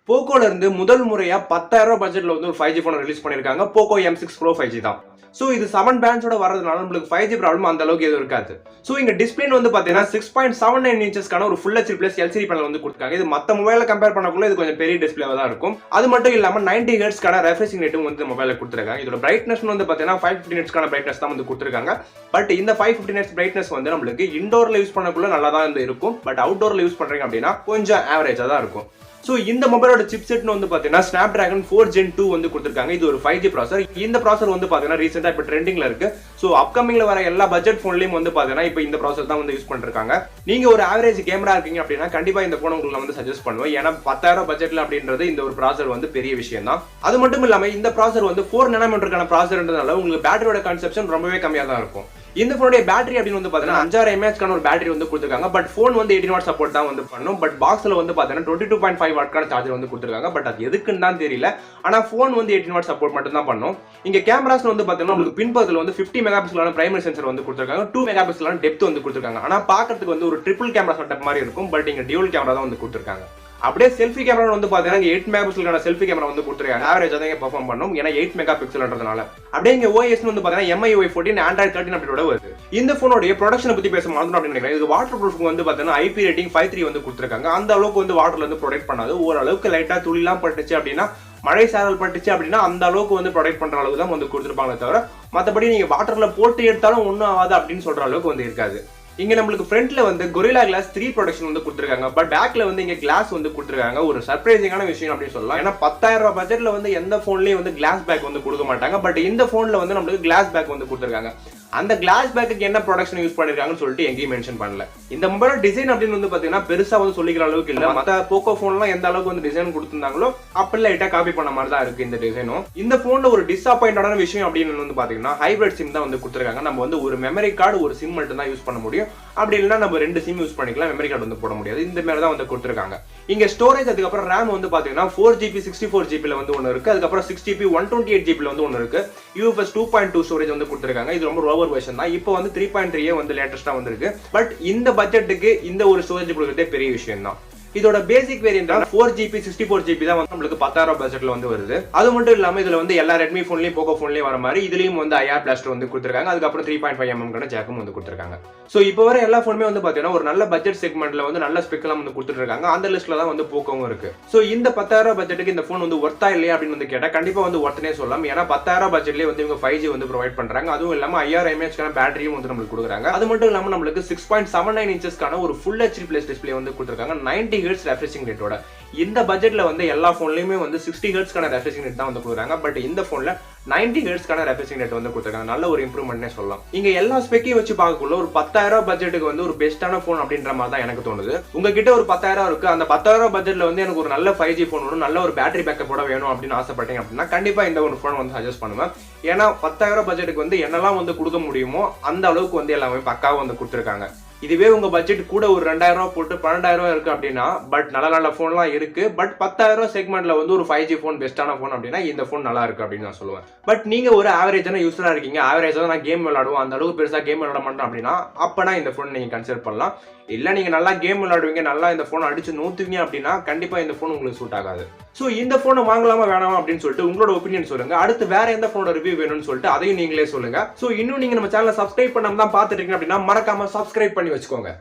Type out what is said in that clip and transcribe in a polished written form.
போக்கோல இருந்து முதல் முறையா 10,000 பட்ஜெட்ல வந்து ஒரு 5G போன் ரிலீஸ் பண்ணிருக்காங்க. POCO M6 PRO 5G தான். சோ இது 7 பேண்ட்ஸோட வரதுனால உங்களுக்கு 5G ப்ராப்ளம் அந்த அளவுக்கு எதுவும் இருக்காது. சோ இங்க டிஸ்ப்ளே வந்து பாத்தீங்கன்னா 6.79 இன்ச்சஸ்க்கான ஒரு full HD plus LCD panel வந்து கொடுத்திருக்காங்க. இது மத்த மொபைல்ல கம்பேர் பண்ணக்குள்ள இது கொஞ்சம் பெரிய டிஸ்ப்ளேவா தான் இருக்கும். அது மட்டும் இல்லாம 90 ஹெர்ட்ஸ்க்கான ரெஃப்ரெஷிங் ரேட்டும் வந்து மொபைல்ல கொடுத்திருக்காங்க. இதோட பிரைட்னஸ் வந்து பாத்தீங்கன்னா 550 நிட்ஸ்க்கான பிரைட்னஸ் தான் வந்து கொடுத்திருக்காங்க. பட் இந்த 550 நிட்ஸ் பிரைட்னஸ் வந்து நம்மளுக்கு இன்டோர்ல யூஸ் பண்ணக்குள்ள நல்லா தான் இருக்கும். பட் அவுட்டோர்ல யூஸ் பண்றீங்க அப்படின்னா கொஞ்சம் ஆவரேஜா தான் இருக்கும். சோ இந்த மொபைலோட சிப்செட் வந்து பாத்தீங்கன்னா Snapdragon 4 Gen 2 வந்து கொடுத்திருக்காங்க. இது ஒரு 5G ப்ராசஸர். இந்த ப்ராசஸர் வந்து பாத்தீங்கன்னா ரீசெண்டா இப்ப ட்ரெண்டிங்ல இருக்கு. சோ அப்கமிங்ல வர எல்லா பட்ஜெட் போன்லயும் வந்து பாத்தீங்கன்னா இப்ப இந்த ப்ராசஸர் தான் வந்து யூஸ் பண்ணிருக்காங்க. நீங்க ஒரு ஆவரேஜ் கேமரா இருக்கீங்க அப்படின்னா கண்டிப்பா இந்த போன் உங்களுக்கு வந்து சஜஸ்ட் பண்ணுவேன். ஏன்னா 10,000 பட்ஜெட்ல அப்படின்றது இந்த ஒரு ப்ராசஸர் வந்து பெரிய விஷயம் தான். அது மட்டும் இல்லாம இந்த ப்ராசஸர் வந்து 4 நானோமீட்டருக்கான ப்ராசஸர்ன்றதால உங்களுக்கு பேட்டரியோட கன்சப்ஷன் ரொம்பவே கம்மியா தான் இருக்கும். இந்த போனுடைய பேட்டரி அப்படின்னு வந்து பாத்தீங்கன்னா 5000 mAh ஒரு பேட்டரி வந்து கொடுத்திருக்காங்க. பட் போன் வந்து 18 வாட் சப்போர்ட் தான் வந்து பண்ணும். பட் பாக்ஸ்ல வந்து பாத்தீங்கன்னா 22.5 வாட்க்கான சார்ஜர் வந்து கொடுத்திருக்காங்க. பட் அது எதுக்குன்னு தான் தெரியல. ஆனா போன் வந்து 18 வாட் சப்போர்ட் மட்டும் தான் பண்ணும். இங்க கேமராஸ் வந்து பாத்தீங்கன்னா உங்களுக்கு பின்பக்கத்துல வந்து 50 மெகாபிக்சலான பிரைமரி சென்சார் வந்து கொடுத்திருக்காங்க. 2 மெகாபிக்சலான டெப்த் வந்து கொடுத்திருக்காங்க. ஆனா பாக்கிறதுக்கு வந்து ஒரு ட்ரிபிள் கேமரா செட்டப் மாதிரி இருக்கும். பட் இங்க டியூவல் கேமரா தான் வந்து கொடுத்திருக்காங்க. அப்படியே செல்ஃபி கேமரா வந்து பாத்தீங்கன்னா 8 மெகாபிக்சலுக்கான செல்ஃபி கேமரா வந்து கொடுத்திருக்காங்க. ஆவரேஜா தான் பெர்ஃபார்ம் பண்ணும். ஏன்னா 8 மெகாபிக்சல்ன்றதுனால. அப்படியே இங்க OS வந்து பாத்தீங்கன்னா MIUI 14 Android 13 அப்டேட்டோட வருது. இந்த போனோட ப்ரொடக்ஷனை பத்தி பேச மறந்துட்டோம் அப்படின்னு நினைக்கிறேன். இது வாட்டர் ப்ரூஃப் வந்து பாத்தீங்கன்னா IP ரேட்டிங் 5.3 வந்து கொடுத்திருக்காங்க. அந்த அளவுக்கு வந்து வாட்டர்ல வந்து ப்ரொடெக்ட் பண்ணாது. ஓரளவுக்கு லைட்டா துளிலாம் பட்டுச்சு அப்படின்னா மழை சாரல் பட்டுச்சு அப்படின்னா அந்த அளவுக்கு வந்து ப்ரொடெக்ட் பண்ற அளவுக்கு தான் வந்து கொடுத்திருப்பாங்களே தவிர மத்தபடி நீங்க வாட்டர்ல போட்டு எடுத்தாலும் ஒன்னும் ஆகாது அப்படின்னு சொல்ற அளவுக்கு வந்து இருக்காது. இங்க நம்மளுக்கு ஃப்ரண்ட்ல வந்து Gorilla Glass 3 ப்ரொடக்ஷன் வந்து கொடுத்திருக்காங்க. பட் பேக்ல வந்து இங்க கிளாஸ் வந்து கொடுத்திருக்காங்க. ஒரு சர்ப்ரைசிங்கான விஷயம் அப்படின்னு சொல்லலாம். ஏன்னா 10,000 பட்ஜெட்ல வந்து எந்த போன்லயும் வந்து கிளாஸ் பேக் வந்து கொடுக்க மாட்டாங்க. பட் இந்த போன்ல வந்து நம்மளுக்கு கிளாஸ் பேக் வந்து கொடுத்திருக்காங்க. அந்த கிளாஸ் பேக்கு என்ன ப்ரொடக்ஷன் யூஸ் பண்ணிருக்காங்கன்னு சொல்லிட்டு எங்கேயும் மென்ஷன் பண்ணல. இந்த மொபைலோட டிசைன் அப்படின்னு வந்து பாத்தீங்கன்னா பெருசா வந்து சொல்லிக்கிற அளவுக்கு இல்ல. மத்த போக்கோ போன்லாம் எந்த அளவுக்கு வந்து டிசைன் கொடுத்திருந்தாங்களோ அப்படி லைட்டா காப்பி பண்ண மாதிரி தான் இருக்கு இந்த டிசைனும். இந்த போன்ல ஒரு டிஸப்பாயிண்டான விஷயம் அப்படின்னு வந்து பாத்தீங்கன்னா ஹைபிரிட் சிம் தான் வந்து கொடுத்திருக்காங்க. நம்ம வந்து ஒரு மெமரி கார்டு ஒரு சிம் மட்டும் தான் யூஸ் பண்ண முடியும். அப்படி இல்லைன்னா நம்ம 2 சிம் யூஸ் பண்ணிக்கலாம். மெமரி கார்டு வந்து போட முடியாது. இந்த மாதிரி தான் வந்து கொடுத்திருக்காங்க. இங்க ஸ்டோரேஜ் அதுக்கப்புறம் RAM வந்து பாத்தீங்கன்னா 4GB 64GB ல வந்து ஒன்னு இருக்கு. அதுக்கப்புறம் 6GB 128GB ல வந்து ஒன்னு இருக்கு. UFS 2.2 ஸ்டோரேஜ் வந்து கொடுத்திருக்காங்க. இது ரொம்ப லோவர் வெர்ஷன் தான். இப்போ வந்து 3.3 வந்து லேட்டஸ்டா வந்திருக்கு. பட் இந்த பட்ஜெட்டுக்கு இந்த ஒரு ஸ்டோரேஜ் கொடுக்கறதே பெரிய விஷயம் தான். இதோட பேசிக் வேரியன்ட் 4GB 64GB தான் வந்து நம்மளுக்கு 10,000 பட்ஜெட்ல வந்து வருது. அது மட்டும் இல்லாம இதுல வந்து எல்லா Redmi போன்லயும் POCO போன்லயும் வர மாதிரி இதுலயும் வந்து IR பிளாஸ்டர் வந்து கொடுத்திருக்காங்க. அதுக்கப்புறம் 3.5mm கான ஜாக்கும் வந்து கொடுத்திருக்காங்க. சோ இப்போ வர எல்லா போனுமே வந்து பாத்தீங்கன்னா ஒரு நல்ல பட்ஜெட் செக்மெண்ட்ல வந்து நல்ல ஸ்பெக் எல்லாம் வந்து கொடுத்துட்டு இருக்காங்க. அந்த லிஸ்ட்ல தான் வந்து POCOவும் இருக்கு. சோ இந்த 10,000 பட்ஜெட்டுக்கு இந்த போன் வந்து ஒர்த்தா இல்லையா அப்படின்னு வந்து கேட்டா கண்டிப்பா வந்து ஒர்த்னே சொல்லலாம். ஏன்னா 10,000 பட்ஜெட்லயே வந்து இவங்க 5G வந்து ப்ரொவைட் பண்றாங்க. அதுவும் இல்லாம 5000 mAh பேட்டரியும் வந்து நம்மளுக்கு கொடுக்குறாங்க. அது மட்டும் இல்லாம நம்மளுக்கு 6.79 இன்ச்சஸ்க்கான ஒரு ஃபுல் HD பிளஸ் டிஸ்ப்ளே வந்து கொடுத்திருக்காங்க. 90 ஹெர்ட்ஸ் ரெஃப்ரெஷிங் ரேட். இந்த பட்ஜெட்ல வந்து எல்லா போன்லயுமே வந்து 60 ஹெர்ட்ஸ்க்கான ரெஃப்ரெஷிங் ரேட் தான் வந்து கொடுக்குறாங்க. பட் இந்த போன்ல 90 ஹெர்ட்ஸ்க்கான ரெஃப்ரெஷிங் ரேட் வந்து கொடுத்திருக்காங்க. நல்ல ஒரு இம்ப்ரூவ்மெண்ட்னே சொல்லலாம். இங்க எல்லா ஸ்பெக்கையும் வச்சு பார்க்கக்குள்ள ஒரு 10,000 பட்ஜெட்டுக்கு வந்து ஒரு பெஸ்டான போன் அப்படின்ற மாதிரி தான் எனக்கு தோணுது. உங்ககிட்ட ஒரு 10,000 இருக்கு. அந்த 10,000 பட்ஜெட்ல வந்து எனக்கு ஒரு நல்ல 5G போன் வேணும், நல்ல ஒரு பேட்டரி பேக்கப்போட வேணும் அப்படின்னு ஆசைப்பட்டீங்க அப்படின்னா கண்டிப்பா இந்த ஒரு போன் வந்து சஜஸ்ட் பண்ணுவேன். ஏன்னா 10,000 பட்ஜெட்டுக்கு வந்து என்னெல்லாம் வந்து கொடுக்க முடியுமோ அந்த அளவுக்கு வந்து எல்லாமே பக்காவா வந்து கொடுத்திருக்காங்க. இதுவே உங்க பட்ஜெட் கூட ஒரு 2000 போட்டு 12,000 இருக்கு அப்படின்னா பட் நல்ல நல்ல போன்லாம் இருக்கு. பட் 10,000 செக்மெண்ட்ல வந்து ஒரு 5G போன் பெஸ்டான போன் அப்படின்னா இந்த போன் நல்லா இருக்கு அப்படின்னு நான் சொல்லுவேன். பட் நீங்க ஒரு ஆவரேஜான யூஸரா இருக்கீங்க, ஆவரேஜா நான் கேம் விளையாடுவோம், அந்த அளவுக்கு பெருசா கேம் விளையாட மாட்டேன் அப்படின்னா அப்பனா இந்த போன் நீங்க கன்சிடர் பண்ணலாம். இல்ல நீங்க நல்லா கேம் விளையாடுவீங்க, நல்லா இந்த போன் அடிச்சு நூத்துவீங்க அப்படின்னா கண்டிப்பா இந்த போன் உங்களுக்கு சூட் ஆகாது. சோ இந்த போனை வாங்கலாமா வேணாமா அப்படின்னு சொல்லிட்டு உங்களோட ஒப்பீனியன் சொல்லுங்க. அடுத்து வேற எந்த போனோட ரிவ்யூ வேணும்னு சொல்லிட்டு அதையும் நீங்களே சொல்லுங்க. சோ இன்னும் நீங்க நம்ம சேனலை சப்ஸ்கிரைப் பண்ணாம தான் பாத்துட்டு இருக்கீங்க அப்படின்னா மறக்காம சப்ஸ்கிரைப் பண்ணி வச்சுக்கோங்க.